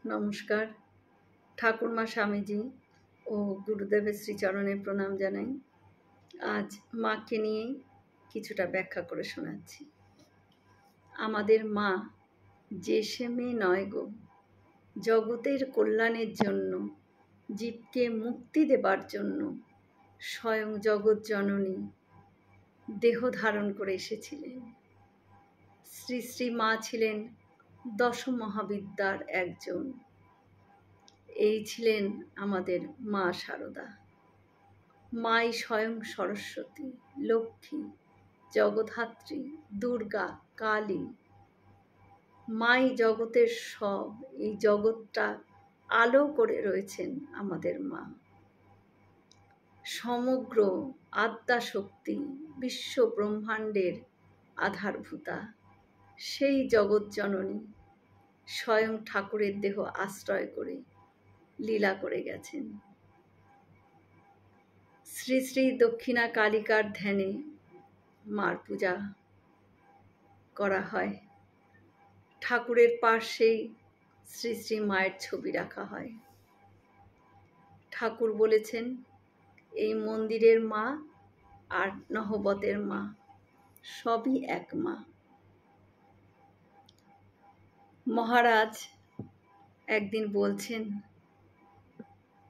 নমস্কার। ঠাকুরমা স্বামীজি ও গুরুদেবের শ্রীচরণে প্রণাম জানাই। আজ মাকে নিয়ে কিছুটা ব্যাখ্যা করে শোনাচ্ছি। আমাদের মা যে সে মেয়ে নয় গো, জগতের কল্যাণের জন্য, জীবকে মুক্তি দেবার জন্য স্বয়ং জগৎ জননী দেহ ধারণ করে এসেছিলেন। শ্রী শ্রী মা ছিলেন দশ মহাবিদ্যার একজন। এই ছিলেন আমাদের মা শারদা। মাই স্বয়ং সরস্বতী, লক্ষ্মী, জগদ্ধাত্রী, দুর্গা, কালী। মাই জগতের সব। এই জগৎটা আলো করে রয়েছেন আমাদের মা। সমগ্র আদ্যা শক্তি, বিশ্ব ব্রহ্মাণ্ডের আধারভূতা সেই জগৎ জননী স্বয়ং ঠাকুরের দেহ আশ্রয় করে লীলা করে গেছেন। শ্রী শ্রী দক্ষিণা কালিকার ধ্যানে মার পূজা করা হয়। ঠাকুরের পাশেই শ্রী শ্রী মায়ের ছবি রাখা হয়। ঠাকুর বলেছেন, এই মন্দিরের মা আর নহবতের মা সবই এক মা। মহারাজ একদিন বলছেন,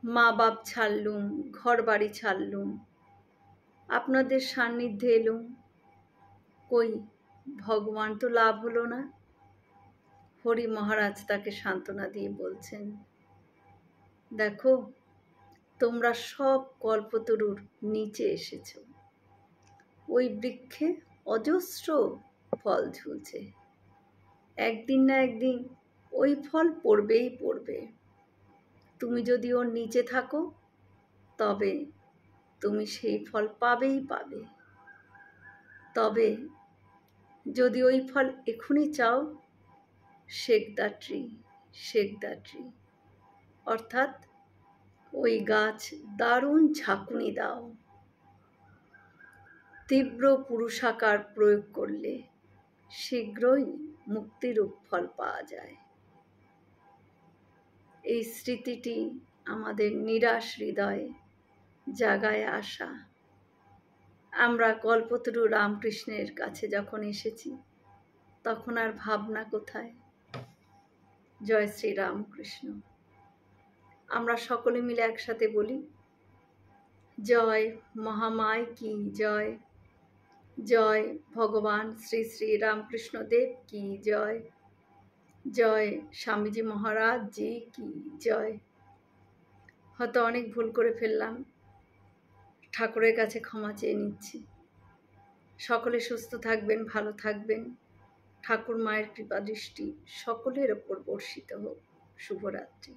মা বাপ ছাড়লুম, ঘর বাড়ি ছাড়লুম, আপনাদের সান্নিধ্যে এলুম, কই ভগবান তো লাভ হলো না। হরি মহারাজ তাকে সান্ত্বনা দিয়ে বলছেন, দেখো তোমরা সব কল্পতরুর নিচে এসেছ। ওই বৃক্ষে অজস্র ফল ঝুলছে, একদিন না একদিন ওই ফল পড়বেই পড়বে। তুমি যদি ওর নিচে থাকো তবে তুমি সেই ফল পাবেই পাবে। তবে যদি ওই ফল এখনই চাও, shake the tree, shake the tree, অর্থাৎ ওই গাছ দারুণ ঝাঁকুনি দাও। তীব্র পুরুষাকার প্রয়োগ করলে শীঘ্রই মুক্তিরূপ ফল পাওয়া যায়। এই স্মৃতিটি আমাদের নিরাশ হৃদয়ে জাগায় আশা। আমরা কল্পতরু রামকৃষ্ণের কাছে যখন এসেছি তখন আর ভাবনা কোথায়। জয় শ্রী রামকৃষ্ণ। আমরা সকলে মিলে একসাথে বলি, জয় মহামায় কি জয়, জয় ভগবান শ্রী শ্রী রামকৃষ্ণ দেব কি জয়, জয় স্বামীজি মহারাজ জি কি জয়। হয়তো অনেক ভুল করে ফেললাম, ঠাকুরের কাছে ক্ষমা চেয়ে নিচ্ছি। সকলে সুস্থ থাকবেন, ভালো থাকবেন। ঠাকুর মায়ের কৃপা দৃষ্টি সকলের ওপর বর্ষিত হোক। শুভরাত্রি।